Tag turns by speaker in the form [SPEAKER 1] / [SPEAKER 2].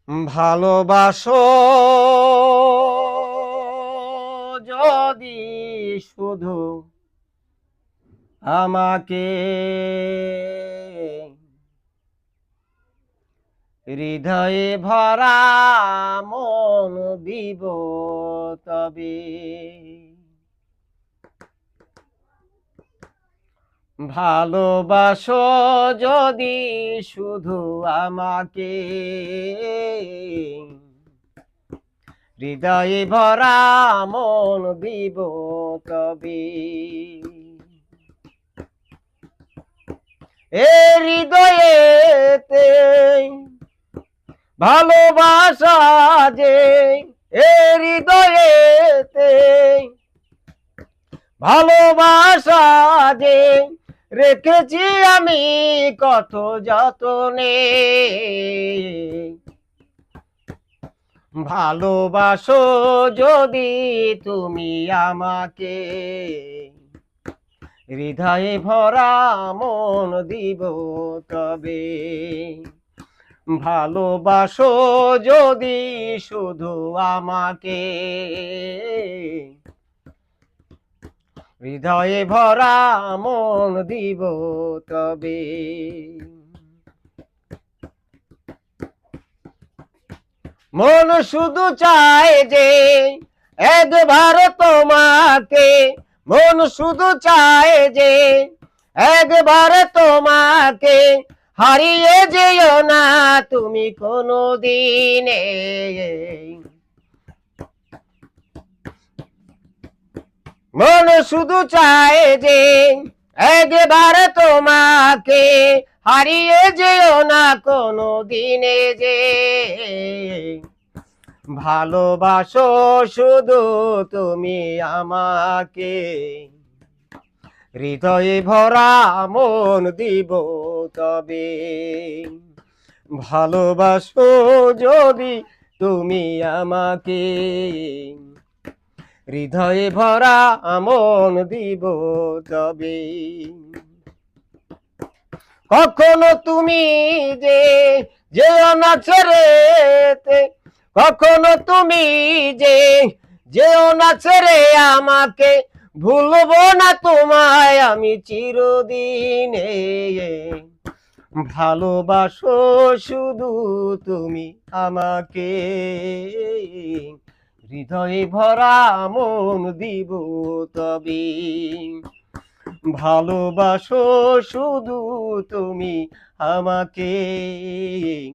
[SPEAKER 1] ভালোবাসো যদি শুধু আমাকে, হৃদয়ে ভরা মন দিব তবে। ভালোবাসো যদি শুধু আমাকে, হৃদয়ে ভরা মন দিব তবে। এ হৃদয়েতে ভালোবাসা যে, এ হৃদয়েতে ভালোবাসা যে রেখেছি আমি কত যতনে। ভালোবাসো যদি তুমি আমাকে, হৃদয়ে ভরা মন দিব তবে। ভালোবাসো যদি শুধু আমাকে, হৃদয়ে ভরা মন দিব তবে। মন শুধু চায় যে একবার তোমাকে, মন শুধু চায় যে একবার তোমাকে, হারিয়ে যেও না তুমি কোনো দিনে। মন শুধু চায় যে একবার তোমাকে, হারিয়ে যেও না কোনো দিনে যে। ভালোবাসো শুধু তুমি আমাকে, হৃদয়ে ভরা মন দিব তবে। ভালোবাসো যদি তুমি আমাকে, হৃদয়ে ভরা মন দিব তবে। কখনো তুমি যে যেও না ছেড়েতে, কখনো তুমি যে যেও না ছেড়ে আমাকে, ভুলবো না তোমায় আমি চিরদিনে। ভালোবাসো শুধু তুমি আমাকে, হৃদয়ে ভরা মন দিব তবে। ভালোবাসো শুধু তুমি আমাকে।